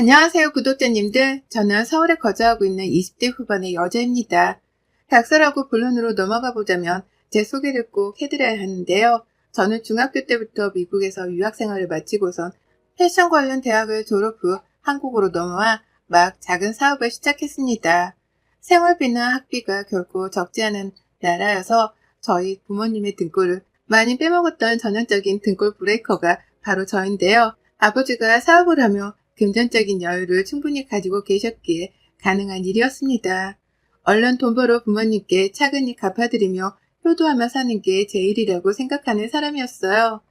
안녕하세요, 구독자님들. 저는 서울에 거주하고 있는 20대 후반의 여자입니다. 닭살하고 본론으로 넘어가 보자면 제 소개를 꼭 해드려야 하는데요. 저는 중학교 때부터 미국에서 유학생활을 마치고선 패션 관련 대학을 졸업 후 한국으로 넘어와 막 작은 사업을 시작했습니다. 생활비나 학비가 결코 적지 않은 나라여서 저희 부모님의 등골을 많이 빼먹었던 전형적인 등골 브레이커가 바로 저인데요. 아버지가 사업을 하며 금전적인 여유를 충분히 가지고 계셨기에 가능한 일이었습니다. 얼른 돈 벌어 부모님께 차근히 갚아드리며 효도하며 사는 게 제 일이라고 생각하는 사람이었어요.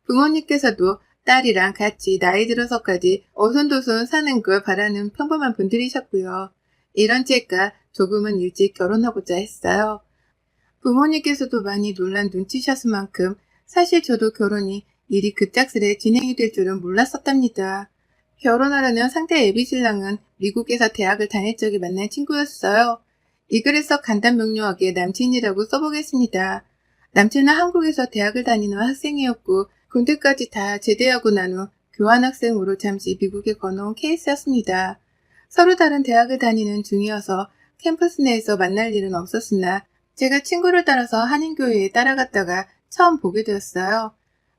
부모님께서도 딸이랑 같이 나이 들어서까지 오손도손 사는 걸 바라는 평범한 분들이셨고요. 이런 제가 조금은 일찍 결혼하고자 했어요. 부모님께서도 많이 놀란 눈치셨을 만큼 사실 저도 결혼이 일이 급작스레 진행이 될 줄은 몰랐었답니다. 결혼하려는 상대 예비신랑은 미국에서 대학을 다닐 적에 만난 친구였어요. 이 글에서 간단명료하게 남친이라고 써보겠습니다. 남친은 한국에서 대학을 다니는 학생이었고 군대까지 다 제대하고 난 후 교환학생으로 잠시 미국에 건너온 케이스였습니다. 서로 다른 대학을 다니는 중이어서 캠퍼스 내에서 만날 일은 없었으나 제가 친구를 따라서 한인교회에 따라갔다가 처음 보게 되었어요.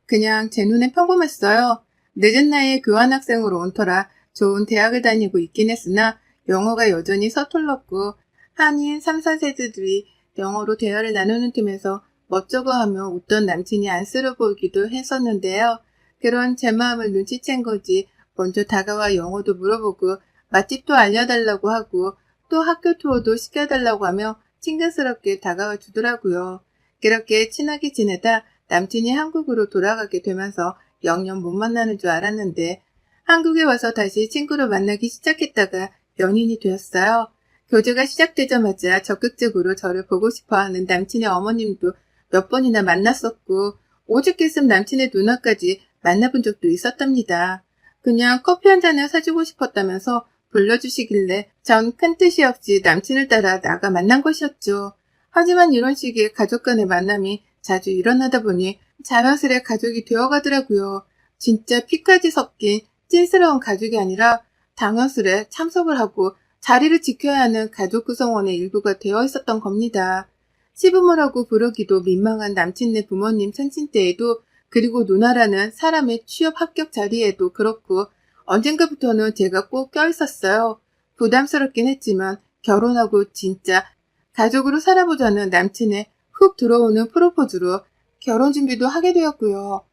그냥 제 눈엔 평범했어요. 늦은 나이에 교환학생으로 온 터라 좋은 대학을 다니고 있긴 했으나 영어가 여전히 서툴렀고 한인 3, 4세들이 영어로 대화를 나누는 틈에서 멋쩍어하며 웃던 남친이 안쓰러워 보이기도 했었는데요. 그런 제 마음을 눈치챈 거지 먼저 다가와 영어도 물어보고 맛집도 알려달라고 하고 또 학교 투어도 시켜달라고 하며 친근스럽게 다가와 주더라고요. 그렇게 친하게 지내다 남친이 한국으로 돌아가게 되면서 영영 못 만나는 줄 알았는데 한국에 와서 다시 친구를 만나기 시작했다가 연인이 되었어요. 교제가 시작되자마자 적극적으로 저를 보고 싶어하는 남친의 어머님도 몇 번이나 만났었고 오죽했음 남친의 누나까지 만나본 적도 있었답니다. 그냥 커피 한 잔을 사주고 싶었다면서 불러주시길래 전 큰 뜻이 없이 남친을 따라 나가 만난 것이었죠. 하지만 이런 식의 가족 간의 만남이 자주 일어나다 보니 자연스레 가족이 되어가더라고요. 진짜 피까지 섞인 찐스러운 가족이 아니라 당연스레 참석을 하고 자리를 지켜야 하는 가족 구성원의 일부가 되어 있었던 겁니다. 시부모라고 부르기도 민망한 남친네 부모님 생신 때에도 그리고 누나라는 사람의 취업 합격 자리에도 그렇고 언젠가부터는 제가 꼭 껴있었어요. 부담스럽긴 했지만 결혼하고 진짜 가족으로 살아보자는 남친의 훅 들어오는 프로포즈로 결혼 준비도 하게 되었고요.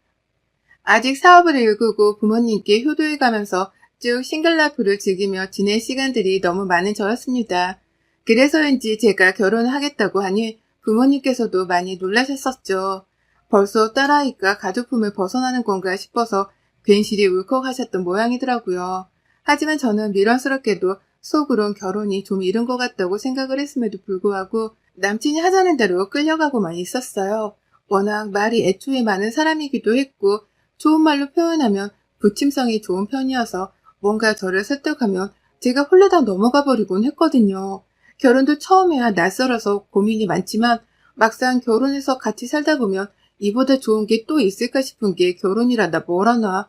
아직 사업을 일구고 부모님께 효도해가면서 쭉 싱글라이프를 즐기며 지낼 시간들이 너무 많은 저였습니다. 그래서인지 제가 결혼을 하겠다고 하니 부모님께서도 많이 놀라셨었죠. 벌써 딸아이가 가족품을 벗어나는 건가 싶어서 괜시리 울컥하셨던 모양이더라고요. 하지만 저는 미련스럽게도 속으론 결혼이 좀 이른 것 같다고 생각을 했음에도 불구하고 남친이 하자는 대로 끌려가고만 있었어요. 워낙 말이 애초에 많은 사람이기도 했고 좋은 말로 표현하면 부침성이 좋은 편이어서 뭔가 저를 설득하면 제가 홀라당 넘어가 버리곤 했거든요. 결혼도 처음에야 낯설어서 고민이 많지만 막상 결혼해서 같이 살다 보면 이보다 좋은 게 또 있을까 싶은 게 결혼이란다 뭐라나.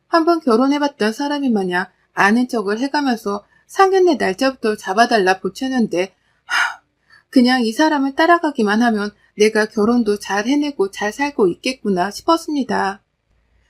한번 결혼해봤던 사람이 마냥 아는 척을 해가면서 상견례 날짜부터 잡아달라 보채는데 그냥 이 사람을 따라가기만 하면 내가 결혼도 잘 해내고 잘 살고 있겠구나 싶었습니다.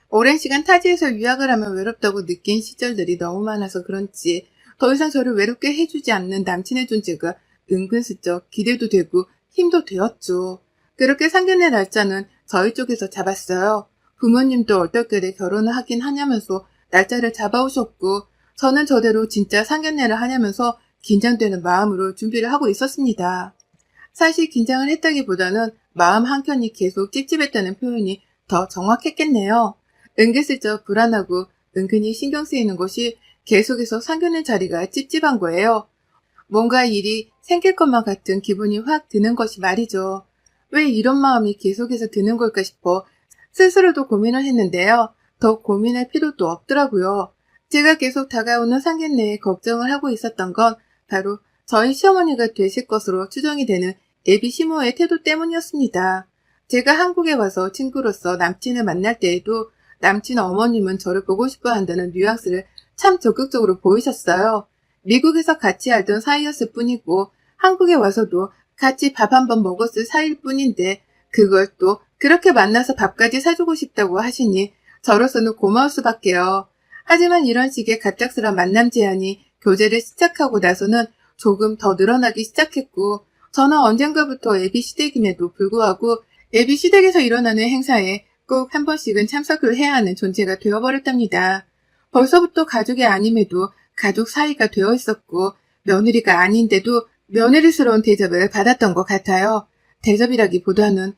오랜 시간 타지에서 유학을 하면 외롭다고 느낀 시절들이 너무 많아서 그런지 더 이상 저를 외롭게 해주지 않는 남친의 존재가 은근슬쩍 기대도 되고 힘도 되었죠. 그렇게 상견례 날짜는 저희 쪽에서 잡았어요. 부모님도 얼떨결에 결혼을 하긴 하냐면서 날짜를 잡아오셨고 저는 저대로 진짜 상견례를 하냐면서 긴장되는 마음으로 준비를 하고 있었습니다. 사실 긴장을 했다기보다는 마음 한켠이 계속 찝찝했다는 표현이 더 정확했겠네요. 은근슬쩍 불안하고 은근히 신경 쓰이는 것이 계속해서 상견례 자리가 찝찝한 거예요. 뭔가 일이 생길 것만 같은 기분이 확 드는 것이 말이죠. 왜 이런 마음이 계속해서 드는 걸까 싶어 스스로도 고민을 했는데요. 더 고민할 필요도 없더라고요. 제가 계속 다가오는 상견례에 걱정을 하고 있었던 건 바로 저희 시어머니가 되실 것으로 추정이 되는 예비 시모의 태도 때문이었습니다. 제가 한국에 와서 친구로서 남친을 만날 때에도 남친 어머님은 저를 보고 싶어 한다는 뉘앙스를 참 적극적으로 보이셨어요. 미국에서 같이 알던 사이였을 뿐이고 한국에 와서도 같이 밥 한번 먹었을 사이일 뿐인데 그걸 또 그렇게 만나서 밥까지 사주고 싶다고 하시니 저로서는 고마울 수밖에요. 하지만 이런 식의 갑작스러운 만남 제안이 교제를 시작하고 나서는 조금 더 늘어나기 시작했고 저는 언젠가부터 애비 시댁임에도 불구하고 애비 시댁에서 일어나는 행사에 꼭 한 번씩은 참석을 해야 하는 존재가 되어버렸답니다. 벌써부터 가족이 아님에도 가족 사이가 되어 있었고 며느리가 아닌데도 며느리스러운 대접을 받았던 것 같아요. 대접이라기보다는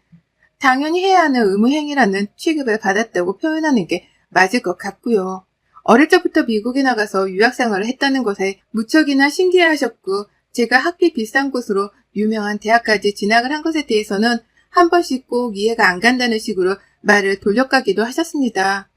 당연히 해야 하는 의무행위라는 취급을 받았다고 표현하는 게 맞을 것 같고요. 어릴 적부터 미국에 나가서 유학생활을 했다는 것에 무척이나 신기해하셨고 제가 학비 비싼 곳으로 유명한 대학까지 진학을 한 것에 대해서는 한 번씩 꼭 이해가 안 간다는 식으로 말을 돌려가기도 하셨습니다.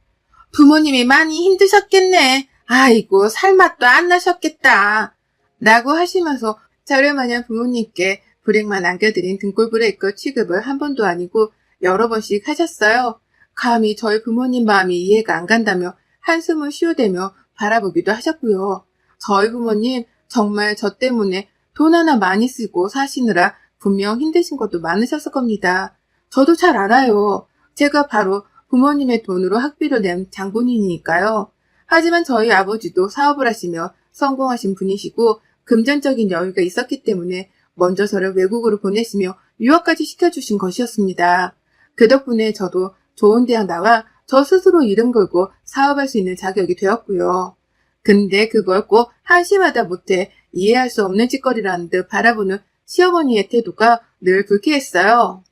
부모님이 많이 힘드셨겠네. 아이고 살맛도 안 나셨겠다. 라고 하시면서 저를 마냥 부모님께 불행만 안겨드린 등골 브레이커 취급을 한 번도 아니고 여러 번씩 하셨어요. 감히 저희 부모님 마음이 이해가 안 간다며 한숨을 쉬어대며 바라보기도 하셨고요. 저희 부모님 정말 저 때문에 돈 하나 많이 쓰고 사시느라 분명 힘드신 것도 많으셨을 겁니다. 저도 잘 알아요. 제가 바로 부모님의 돈으로 학비를 낸 장본인이니까요. 하지만 저희 아버지도 사업을 하시며 성공하신 분이시고 금전적인 여유가 있었기 때문에 먼저 저를 외국으로 보내시며 유학까지 시켜주신 것이었습니다. 그 덕분에 저도 좋은 대학 나와 저 스스로 이름 걸고 사업할 수 있는 자격이 되었고요. 근데 그걸 꼭 한심하다 못해 이해할 수 없는 짓거리라는 듯 바라보는 시어머니의 태도가 늘 불쾌했어요.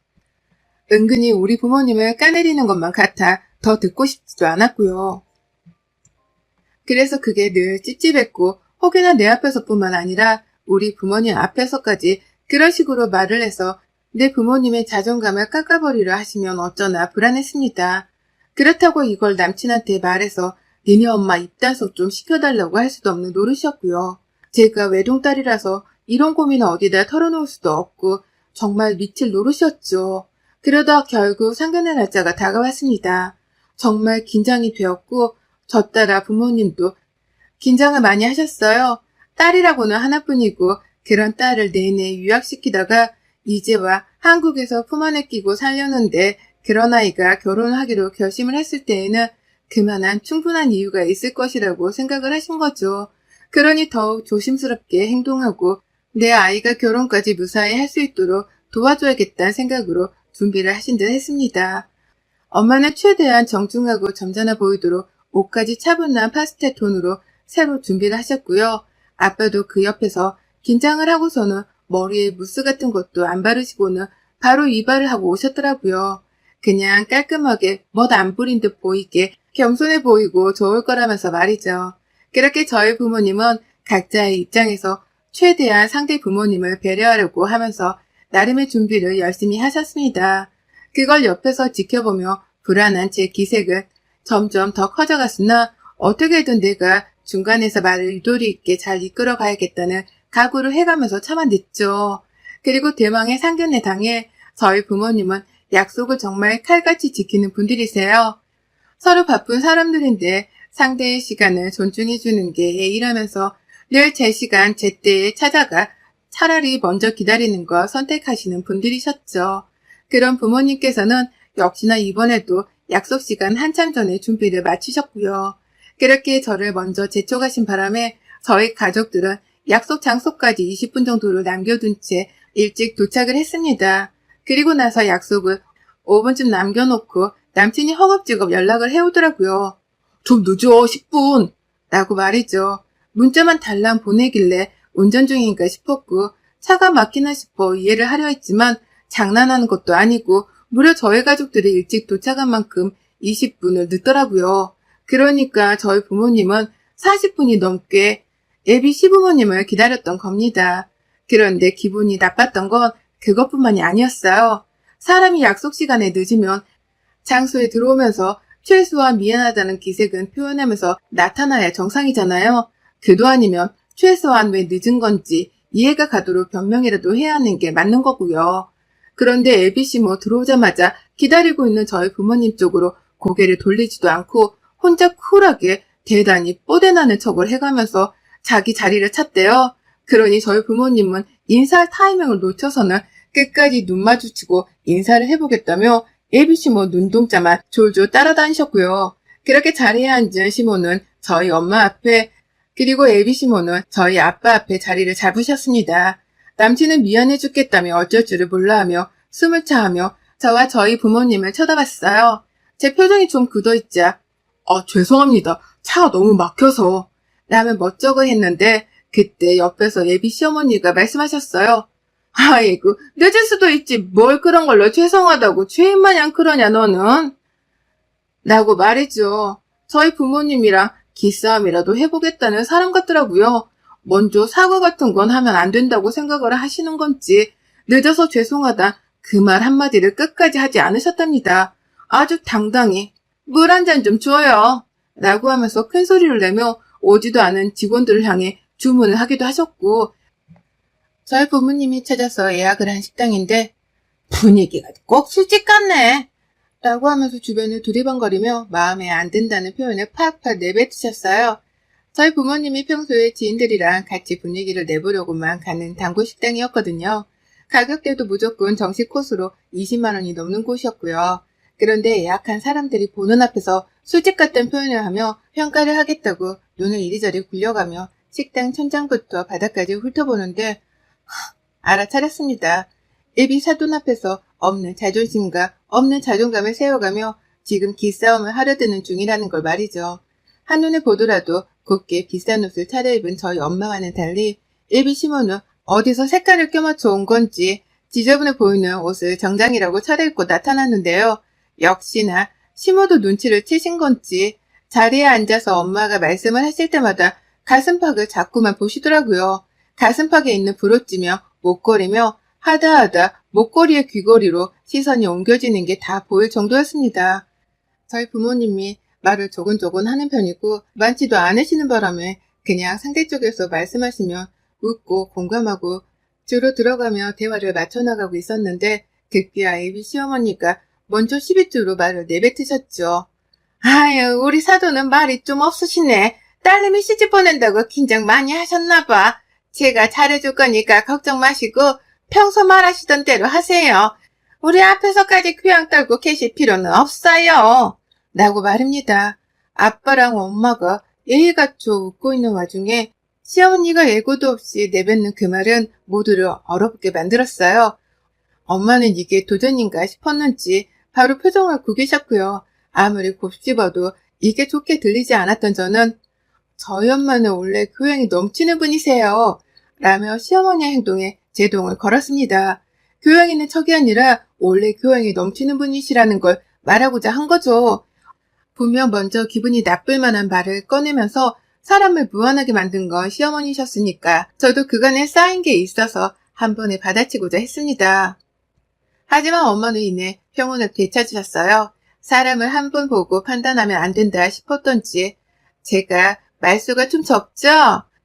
은근히 우리 부모님을 까내리는 것만 같아 더 듣고 싶지도 않았고요. 그래서 그게 늘 찝찝했고 혹여나 내 앞에서뿐만 아니라 우리 부모님 앞에서까지 그런 식으로 말을 해서 내 부모님의 자존감을 깎아버리려 하시면 어쩌나 불안했습니다. 그렇다고 이걸 남친한테 말해서 니네 엄마 입단속 좀 시켜달라고 할 수도 없는 노릇이었고요. 제가 외동딸이라서 이런 고민을 어디다 털어놓을 수도 없고 정말 미칠 노릇이었죠. 그러다 결국 상견례 날짜가 다가왔습니다. 정말 긴장이 되었고 저 따라 부모님도 긴장을 많이 하셨어요. 딸이라고는 하나뿐이고 그런 딸을 내내 유학시키다가 이제와 한국에서 품 안에 끼고 살려는데 그런 아이가 결혼하기로 결심을 했을 때에는 그만한 충분한 이유가 있을 것이라고 생각을 하신 거죠. 그러니 더욱 조심스럽게 행동하고 내 아이가 결혼까지 무사히 할 수 있도록 도와줘야겠다는 생각으로 준비를 하신 듯 했습니다. 엄마는 최대한 정중하고 점잖아 보이도록 옷까지 차분한 파스텔 톤으로 새로 준비를 하셨고요. 아빠도 그 옆에서 긴장을 하고서는 머리에 무스 같은 것도 안 바르시고는 바로 이발을 하고 오셨더라고요. 그냥 깔끔하게 멋 안 부린 듯 보이게 겸손해 보이고 좋을 거라면서 말이죠. 그렇게 저희 부모님은 각자의 입장에서 최대한 상대 부모님을 배려하려고 하면서 나름의 준비를 열심히 하셨습니다. 그걸 옆에서 지켜보며 불안한 제 기색은 점점 더 커져갔으나 어떻게든 내가 중간에서 말을 유도리 있게 잘 이끌어 가야겠다는 각오를 해가면서 참아냈죠. 그리고 대망의 상견례 당일 저희 부모님은 약속을 정말 칼같이 지키는 분들이세요. 서로 바쁜 사람들인데 상대의 시간을 존중해주는 게 예의라면서 늘 제 시간 제때에 찾아가 차라리 먼저 기다리는 걸 선택하시는 분들이셨죠. 그런 부모님께서는 역시나 이번에도 약속 시간 한참 전에 준비를 마치셨고요. 그렇게 저를 먼저 제쳐가신 바람에 저희 가족들은 약속 장소까지 20분 정도를 남겨둔 채 일찍 도착을 했습니다. 그리고 나서 약속을 5분쯤 남겨놓고 남친이 허겁지겁 연락을 해오더라고요. 좀 늦어 10분 라고 말이죠. 문자만 달랑 보내길래 운전 중인가 싶었고 차가 막히나 싶어 이해를 하려 했지만 장난하는 것도 아니고 무려 저희 가족들이 일찍 도착한 만큼 20분을 늦더라고요. 그러니까 저희 부모님은 40분이 넘게 애비 시부모님을 기다렸던 겁니다. 그런데 기분이 나빴던 건 그것뿐만이 아니었어요. 사람이 약속 시간에 늦으면 장소에 들어오면서 최소한 미안하다는 기색은 표현하면서 나타나야 정상이잖아요. 그도 아니면 최소한 왜 늦은 건지 이해가 가도록 변명이라도 해야 하는 게 맞는 거고요. 그런데 애비시모 들어오자마자 기다리고 있는 저희 부모님 쪽으로 고개를 돌리지도 않고 혼자 쿨하게 대단히 뽀대나는 척을 해가면서 자기 자리를 찾대요. 그러니 저희 부모님은 인사할 타이밍을 놓쳐서는 끝까지 눈 마주치고 인사를 해보겠다며 예비 시모 눈동자만 졸졸 따라다니셨고요. 그렇게 자리에 앉은 시모는 저희 엄마 앞에 그리고 예비 시모는 저희 아빠 앞에 자리를 잡으셨습니다. 남친은 미안해 죽겠다며 어쩔 줄을 몰라하며 숨을 차하며 저와 저희 부모님을 쳐다봤어요. 제 표정이 좀 굳어있자 죄송합니다. 차가 너무 막혀서 라며 멋쩍어 했는데 그때 옆에서 예비 시어머니가 말씀하셨어요. 아이고 늦을 수도 있지 뭘 그런 걸로 죄송하다고 죄인 마냥 그러냐 너는? 라고 말했죠. 저희 부모님이랑 기싸움이라도 해보겠다는 사람 같더라고요. 먼저 사과 같은 건 하면 안 된다고 생각을 하시는 건지 늦어서 죄송하다 그 말 한마디를 끝까지 하지 않으셨답니다. 아주 당당히 물 한 잔 좀 줘요 라고 하면서 큰 소리를 내며 오지도 않은 직원들을 향해 주문을 하기도 하셨고 저희 부모님이 찾아서 예약을 한 식당인데 분위기가 꼭 술집 같네 라고 하면서 주변을 두리번거리며 마음에 안 든다는 표현을 팍팍 내뱉으셨어요. 저희 부모님이 평소에 지인들이랑 같이 분위기를 내보려고만 가는 단골 식당이었거든요. 가격대도 무조건 정식 코스로 20만 원이 넘는 곳이었고요. 그런데 예약한 사람들이 보는 앞에서 술집 같다는 표현을 하며 평가를 하겠다고 눈을 이리저리 굴려가며 식당 천장부터 바닥까지 훑어보는데 알아차렸습니다. 예비 사돈 앞에서 없는 자존심과 없는 자존감을 세워가며 지금 기싸움을 하려드는 중이라는 걸 말이죠. 한눈에 보더라도 곱게 비싼 옷을 차려입은 저희 엄마와는 달리 예비 시모는 어디서 색깔을 껴맞춰 온 건지 지저분해 보이는 옷을 정장이라고 차려입고 나타났는데요. 역시나 시모도 눈치를 채신 건지 자리에 앉아서 엄마가 말씀을 하실 때마다 가슴팍을 자꾸만 보시더라고요. 가슴팍에 있는 브로치며 목걸이며 하다하다 목걸이의 귀걸이로 시선이 옮겨지는 게 다 보일 정도였습니다. 저희 부모님이 말을 조곤조곤 하는 편이고 많지도 않으시는 바람에 그냥 상대 쪽에서 말씀하시면 웃고 공감하고 주로 들어가며 대화를 맞춰나가고 있었는데 급기야 예비 시어머니가 먼저 12주로 말을 내뱉으셨죠. 아유 우리 사돈은 말이 좀 없으시네. 딸내미 시집 보낸다고 긴장 많이 하셨나봐. 제가 잘해줄 거니까 걱정 마시고 평소 말하시던 대로 하세요. 우리 앞에서까지 귀양 떨고 계실 필요는 없어요. 라고 말합니다. 아빠랑 엄마가 예의갖춰 웃고 있는 와중에 시어머니가 예고도 없이 내뱉는 그 말은 모두를 얼어붙게 만들었어요. 엄마는 이게 도전인가 싶었는지 바로 표정을 구기셨고요. 아무리 곱씹어도 이게 좋게 들리지 않았던 저는 저희 엄마는 원래 교양이 넘치는 분이세요. 라며 시어머니의 행동에 제동을 걸었습니다. 교양 있는 척이 아니라 원래 교양이 넘치는 분이시라는 걸 말하고자 한 거죠. 분명 먼저 기분이 나쁠 만한 말을 꺼내면서 사람을 무안하게 만든 건 시어머니셨으니까 저도 그간에 쌓인 게 있어서 한 번에 받아치고자 했습니다. 하지만 엄마는 이내 평온을 되찾으셨어요. 사람을 한 번 보고 판단하면 안 된다 싶었던지 제가 말수가 좀 적죠?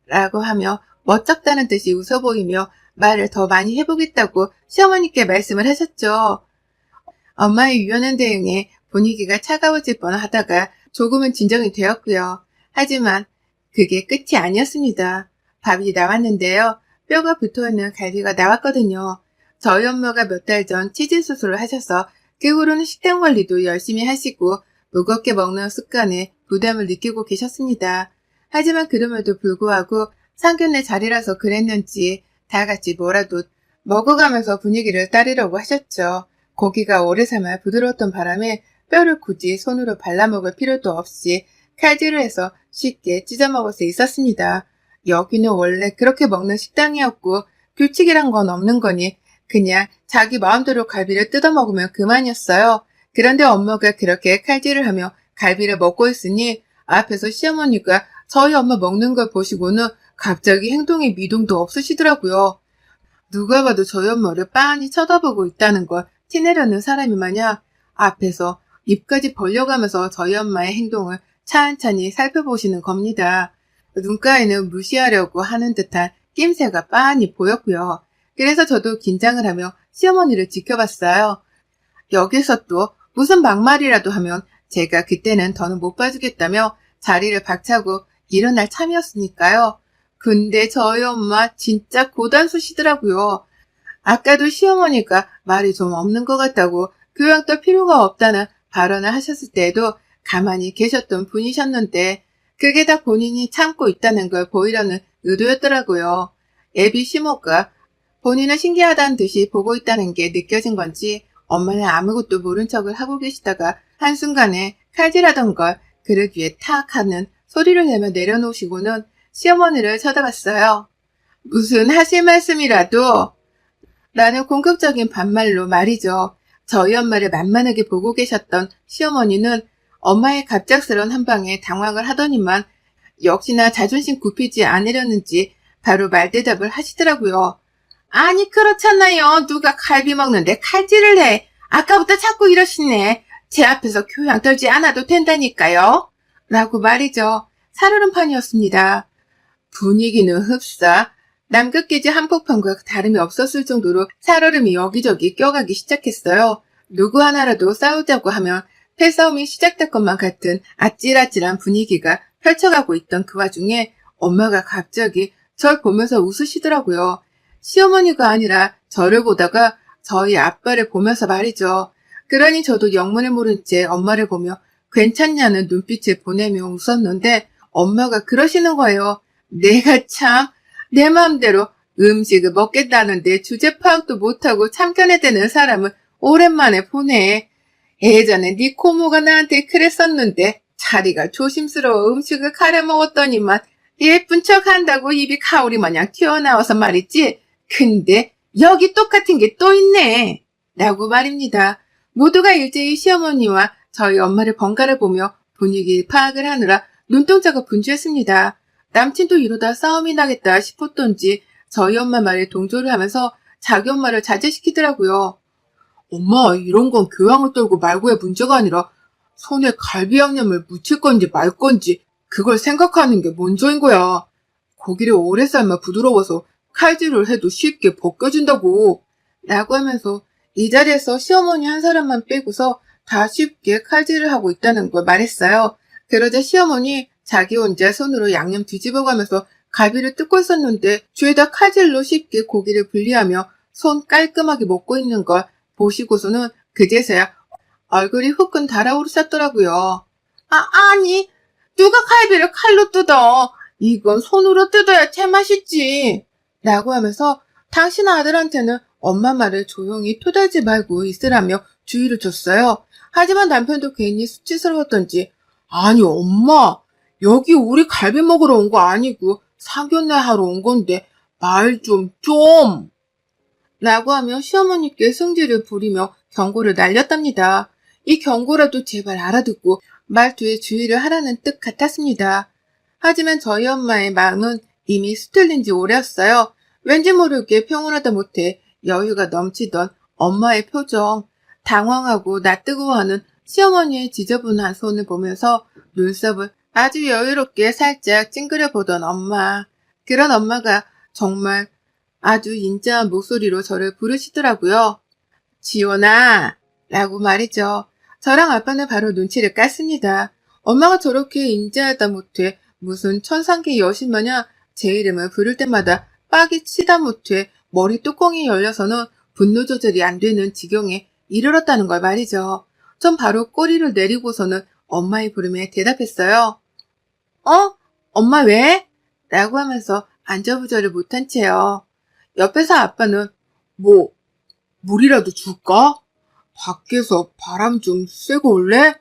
라고 하며 멋쩍다는 듯이 웃어 보이며 말을 더 많이 해보겠다고 시어머니께 말씀을 하셨죠. 엄마의 유연한 대응에 분위기가 차가워질 뻔하다가 조금은 진정이 되었고요. 하지만 그게 끝이 아니었습니다. 밥이 나왔는데요. 뼈가 붙어있는 갈비가 나왔거든요. 저희 엄마가 몇 달 전 치질 수술을 하셔서 그 후로는 식단 관리도 열심히 하시고 무겁게 먹는 습관에 부담을 느끼고 계셨습니다. 하지만 그럼에도 불구하고 상견례 자리라서 그랬는지 다 같이 뭐라도 먹어가면서 분위기를 따르려고 하셨죠. 고기가 오래 삶아 부드러웠던 바람에 뼈를 굳이 손으로 발라먹을 필요도 없이 칼질을 해서 쉽게 찢어먹을 수 있었습니다. 여기는 원래 그렇게 먹는 식당이었고 규칙이란 건 없는 거니 그냥 자기 마음대로 갈비를 뜯어먹으면 그만이었어요. 그런데 엄마가 그렇게 칼질을 하며 갈비를 먹고 있으니 앞에서 시어머니가 저희 엄마 먹는 걸 보시고는 갑자기 행동에 미동도 없으시더라고요. 누가 봐도 저희 엄마를 빤히 쳐다보고 있다는 걸 티내려는 사람이 마냥 앞에서 입까지 벌려가면서 저희 엄마의 행동을 찬찬히 살펴보시는 겁니다. 눈가에는 무시하려고 하는 듯한 낌새가 빤히 보였고요. 그래서 저도 긴장을 하며 시어머니를 지켜봤어요. 여기서 또 무슨 막말이라도 하면 제가 그때는 더는 못 봐주겠다며 자리를 박차고 일어날 참이었으니까요. 근데 저희 엄마 진짜 고단수시더라고요. 아까도 시어머니가 말이 좀 없는 것 같다고 교양도 필요가 없다는 발언을 하셨을 때에도 가만히 계셨던 분이셨는데 그게 다 본인이 참고 있다는 걸 보이려는 의도였더라고요. 애비 시모가 본인은 신기하다는 듯이 보고 있다는 게 느껴진 건지 엄마는 아무것도 모른 척을 하고 계시다가 한순간에 칼질하던 걸 그릇 위에 탁 하는 소리를 내며 내려놓으시고는 시어머니를 쳐다봤어요. 무슨 하실 말씀이라도 라는 공격적인 반말로 말이죠. 저희 엄마를 만만하게 보고 계셨던 시어머니는 엄마의 갑작스러운 한방에 당황을 하더니만 역시나 자존심 굽히지 않으려는지 바로 말대답을 하시더라고요. 아니 그렇잖아요. 누가 갈비 먹는데 칼질을 해. 아까부터 자꾸 이러시네. 제 앞에서 교양 떨지 않아도 된다니까요. 라고 말이죠. 살얼음판이었습니다. 분위기는 흡사 남극기지 한복판과 다름이 없었을 정도로 살얼음이 여기저기 껴가기 시작했어요. 누구 하나라도 싸우자고 하면 패싸움이 시작될 것만 같은 아찔아찔한 분위기가 펼쳐가고 있던 그 와중에 엄마가 갑자기 절 보면서 웃으시더라고요. 시어머니가 아니라 저를 보다가 저희 아빠를 보면서 말이죠. 그러니 저도 영문을 모른 채 엄마를 보며 괜찮냐는 눈빛을 보내며 웃었는데 엄마가 그러시는 거예요. 내가 참 내 마음대로 음식을 먹겠다는데 주제 파악도 못하고 참견해대는 사람을 오랜만에 보네. 예전에 네 고모가 나한테 그랬었는데 자리가 조심스러워 음식을 가려 먹었더니만 예쁜 척 한다고 입이 가오리 마냥 튀어나와서 말이지. 근데 여기 똑같은 게 또 있네. 라고 말입니다. 모두가 일제히 시어머니와 저희 엄마를 번갈아 보며 분위기 파악을 하느라 눈동자가 분주했습니다. 남친도 이러다 싸움이 나겠다 싶었던지 저희 엄마 말에 동조를 하면서 자기 엄마를 자제시키더라고요. 엄마, 이런 건 교양을 떨고 말고의 문제가 아니라 손에 갈비 양념을 묻힐 건지 말 건지 그걸 생각하는 게 먼저인 거야. 고기를 오래 삶아 부드러워서 칼질을 해도 쉽게 벗겨진다고. 라고 하면서 이 자리에서 시어머니 한 사람만 빼고서 다 쉽게 칼질을 하고 있다는 걸 말했어요. 그러자 시어머니 자기 혼자 손으로 양념 뒤집어가면서 갈비를 뜯고 있었는데 죄다 칼질로 쉽게 고기를 분리하며 손 깔끔하게 먹고 있는 걸 보시고서는 그제서야 얼굴이 후끈 달아오르셨더라고요. 아니, 누가 갈비를 칼로 뜯어? 이건 손으로 뜯어야 제맛이지. 라고 하면서 당신 아들한테는 엄마 말을 조용히 토달지 말고 있으라며 주의를 줬어요. 하지만 남편도 괜히 수치스러웠던지 아니 엄마, 여기 우리 갈비 먹으러 온 거 아니고 사견내 하러 온 건데 말 좀 라고 하며 시어머니께 승질을 부리며 경고를 날렸답니다. 이 경고라도 제발 알아듣고 말투에 주의를 하라는 뜻 같았습니다. 하지만 저희 엄마의 마음은 이미 수틀린 지 오래였어요. 왠지 모르게 평온하다 못해 여유가 넘치던 엄마의 표정, 당황하고 낯뜨거워하는 시어머니의 지저분한 손을 보면서 눈썹을 아주 여유롭게 살짝 찡그려 보던 엄마. 그런 엄마가 정말 아주 인자한 목소리로 저를 부르시더라고요. 지원아 라고 말이죠. 저랑 아빠는 바로 눈치를 깠습니다. 엄마가 저렇게 인자하다 못해 무슨 천상계 여신 마냥 제 이름을 부를 때마다 빡이 치다 못해 머리 뚜껑이 열려서는 분노 조절이 안 되는 지경에 이르렀다는 걸 말이죠. 전 바로 꼬리를 내리고서는 엄마의 부름에 대답했어요. 엄마 왜? 라고 하면서 안절부절을 못한 채요. 옆에서 아빠는 물이라도 줄까? 밖에서 바람 좀 쐬고 올래?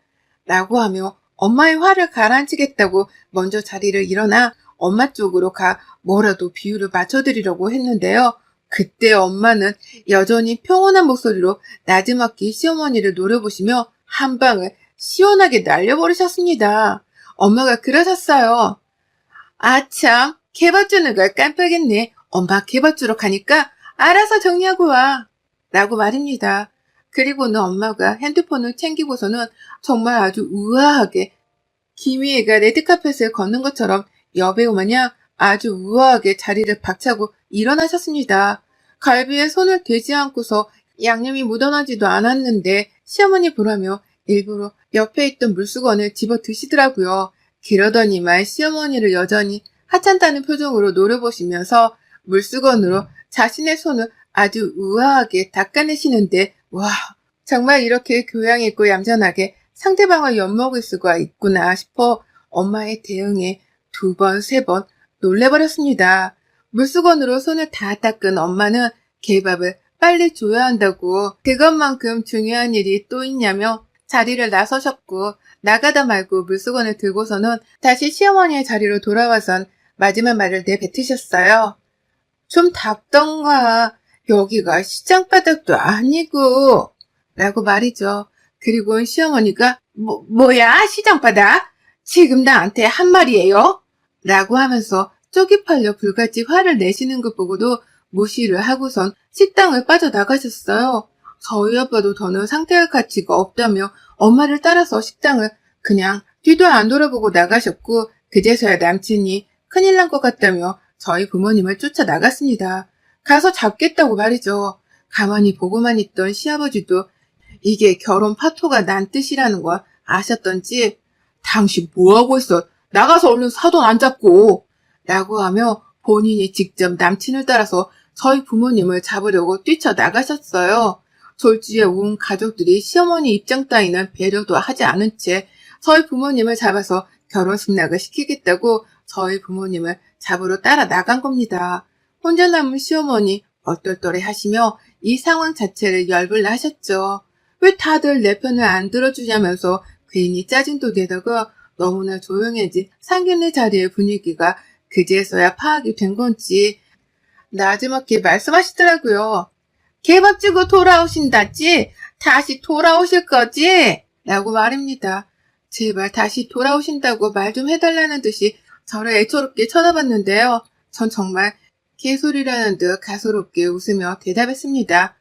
라고 하며 엄마의 화를 가라앉히겠다고 먼저 자리를 일어나 엄마 쪽으로 가 뭐라도 비유를 맞춰드리려고 했는데요. 그때 엄마는 여전히 평온한 목소리로 나지막히 시어머니를 노려보시며 한 방을 시원하게 날려버리셨습니다. 엄마가 그러셨어요. 아참, 개밥 주는 걸 깜빡했네. 엄마 개밥 주러 가니까 알아서 정리하고 와. 라고 말입니다. 그리고는 엄마가 핸드폰을 챙기고서는 정말 아주 우아하게 김희애가 레드카펫을 걷는 것처럼 여배우 마냥 아주 우아하게 자리를 박차고 일어나셨습니다. 갈비에 손을 대지 않고서 양념이 묻어나지도 않았는데 시어머니 보라며 일부러 옆에 있던 물수건을 집어 드시더라고요. 그러더니만 시어머니를 여전히 하찮다는 표정으로 노려보시면서 물수건으로 자신의 손을 아주 우아하게 닦아내시는데, 와, 정말 이렇게 교양 있고 얌전하게 상대방을 엿먹을 수가 있구나 싶어 엄마의 대응에 2번, 3번 놀래버렸습니다. 물수건으로 손을 다 닦은 엄마는 개밥을 빨리 줘야 한다고 그것만큼 중요한 일이 또 있냐며 자리를 나서셨고, 나가다 말고 물수건을 들고서는 다시 시어머니의 자리로 돌아와선 마지막 말을 내뱉으셨어요. 좀 닦던가. 여기가 시장바닥도 아니고. 라고 말이죠. 그리고 시어머니가 뭐야 시장바닥? 지금 나한테 한 말이에요? 라고 하면서 쪽이 팔려 불같이 화를 내시는 것 보고도 무시를 하고선 식당을 빠져나가셨어요. 저희 아빠도 더는 상태할 가치가 없다며 엄마를 따라서 식당을 그냥 뒤도 안 돌아보고 나가셨고, 그제서야 남친이 큰일 난 것 같다며 저희 부모님을 쫓아나갔습니다. 가서 잡겠다고 말이죠. 가만히 보고만 있던 시아버지도 이게 결혼 파토가 난 뜻이라는 걸 아셨던지 당신 뭐하고 있어? 나가서 얼른 사돈 안 잡고! 라고 하며 본인이 직접 남친을 따라서 저희 부모님을 잡으려고 뛰쳐나가셨어요. 졸지에 온 가족들이 시어머니 입장 따위는 배려도 하지 않은 채 저희 부모님을 잡아서 결혼 승낙을 시키겠다고 저희 부모님을 잡으러 따라 나간 겁니다. 혼자 남은 시어머니 얼떨떨해 하시며 이 상황 자체를 열불나 하셨죠. 왜 다들 내 편을 안 들어주냐면서 괜히 짜증도 내다가 너무나 조용해진 상견례 자리의 분위기가 그제서야 파악이 된 건지 나지막히 말씀하시더라고요. 개밥 주고 돌아오신다지? 다시 돌아오실 거지? 라고 말입니다. 제발 다시 돌아오신다고 말 좀 해달라는 듯이 저를 애처롭게 쳐다봤는데요. 전 정말 개소리라는 듯 가소롭게 웃으며 대답했습니다.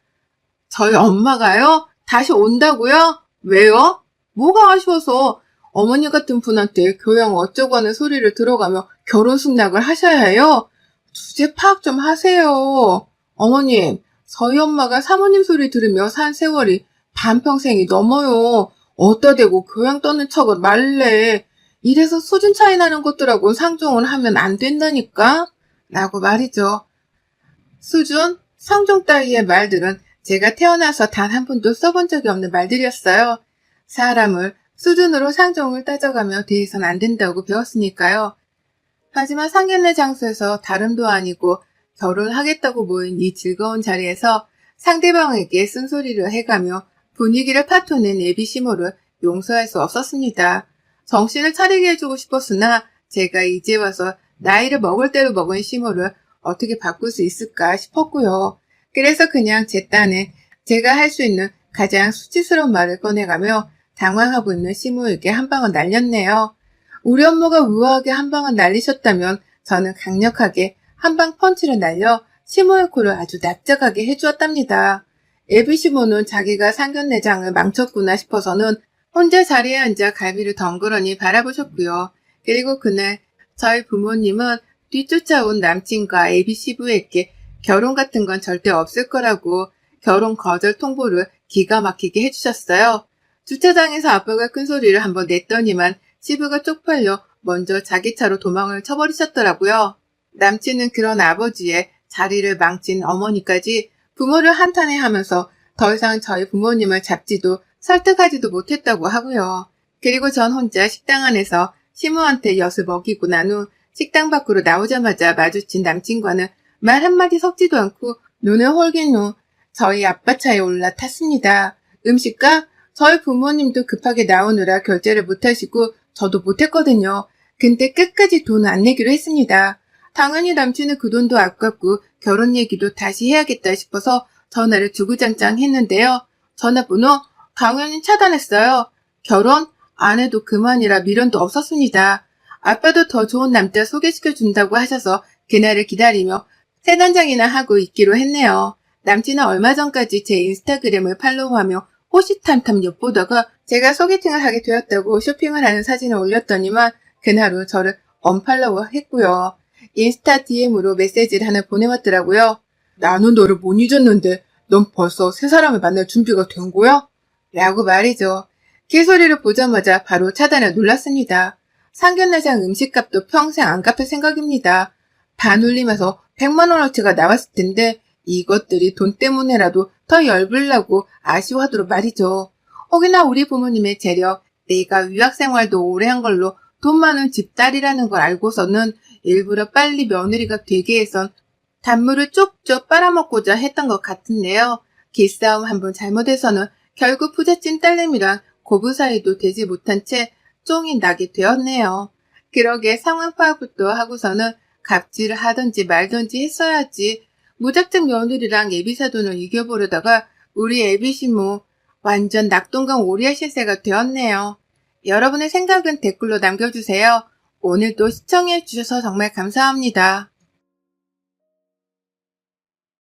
저희 엄마가요? 다시 온다고요? 왜요? 뭐가 아쉬워서 어머니 같은 분한테 교양 어쩌고 하는 소리를 들어가며 결혼 승낙을 하셔야 해요? 주제 파악 좀 하세요. 어머님, 저희 엄마가 사모님 소리 들으며 산 세월이 반평생이 넘어요. 어디다 대고 교양 떠는 척을 말래. 이래서 수준 차이 나는 것들하고 상종을 하면 안 된다니까? 라고 말이죠. 수준, 상종 따위의 말들은 제가 태어나서 단 한 번도 써본 적이 없는 말들이었어요. 사람을 수준으로 상종을 따져가며 대해선 안 된다고 배웠으니까요. 하지만 상견례 장소에서 다름도 아니고 결혼하겠다고 모인 이 즐거운 자리에서 상대방에게 쓴소리를 해가며 분위기를 파토낸 애비시모를 용서할 수 없었습니다. 정신을 차리게 해주고 싶었으나 제가 이제 와서 나이를 먹을 대로 먹은 시모를 어떻게 바꿀 수 있을까 싶었고요. 그래서 그냥 제 딴에 제가 할 수 있는 가장 수치스러운 말을 꺼내가며 당황하고 있는 시모에게 한 방을 날렸네요. 우리 엄마가 우아하게 한 방을 날리셨다면 저는 강력하게 한 방 펀치를 날려 시모의 코를 아주 납작하게 해주었답니다. 애비 시모는 자기가 상견례장을 망쳤구나 싶어서는 혼자 자리에 앉아 갈비를 덩그러니 바라보셨고요. 그리고 그날 저희 부모님은 뒤쫓아온 남친과 애비 시부에게 결혼 같은 건 절대 없을 거라고 결혼 거절 통보를 기가 막히게 해주셨어요. 주차장에서 아빠가 큰 소리를 한번 냈더니만 시부가 쪽팔려 먼저 자기 차로 도망을 쳐버리셨더라고요. 남친은 그런 아버지의 자리를 망친 어머니까지 부모를 한탄해 하면서 더 이상 저희 부모님을 잡지도 설득하지도 못했다고 하고요. 그리고 전 혼자 식당 안에서 시모한테 엿을 먹이고 난 후 식당 밖으로 나오자마자 마주친 남친과는 말 한마디 섞지도 않고 눈을 홀긴 후 저희 아빠 차에 올라탔습니다. 음식값? 저희 부모님도 급하게 나오느라 결제를 못하시고 저도 못했거든요. 근데 끝까지 돈 안 내기로 했습니다. 당연히 남친은 그 돈도 아깝고 결혼 얘기도 다시 해야겠다 싶어서 전화를 주구장창 했는데요. 전화번호 당연히 차단했어요. 결혼? 안 해도 그만이라 미련도 없었습니다. 아빠도 더 좋은 남자 소개시켜준다고 하셔서 그날을 기다리며 3단장이나 하고 있기로 했네요. 남친은 얼마 전까지 제 인스타그램을 팔로우하며 호시탐탐 엿보다가 제가 소개팅을 하게 되었다고 쇼핑을 하는 사진을 올렸더니만 그날 후 저를 언팔로우 했고요. 인스타 DM으로 메시지를 하나 보내왔더라고요. 나는 너를 못 잊었는데 넌 벌써 새 사람을 만날 준비가 된 거야? 라고 말이죠. 개소리를 보자마자 바로 차단을 눌렀습니다. 상견례장 음식값도 평생 안 갚을 생각입니다. 반올림해서 100만원어치가 나왔을 텐데 이것들이 돈 때문에라도 더 열불나고 아쉬워하도록 말이죠. 혹이나 우리 부모님의 재력, 내가 유학생활도 오래 한 걸로 돈 많은 집딸이라는 걸 알고서는 일부러 빨리 며느리가 되게 해선 단물을 쪽쪽 빨아먹고자 했던 것 같은데요. 기싸움 한번 잘못해서는 결국 부잣집 딸내미랑 고부 사이도 되지 못한 채 쫑이 나게 되었네요. 그러게 상황 파악부터 하고서는 갑질을 하든지 말든지 했어야지. 무작정 며느리랑 예비사돈을 이겨보려다가 우리 애비신모 완전 낙동강 오리알 신세가 되었네요. 여러분의 생각은 댓글로 남겨주세요. 오늘도 시청해주셔서 정말 감사합니다.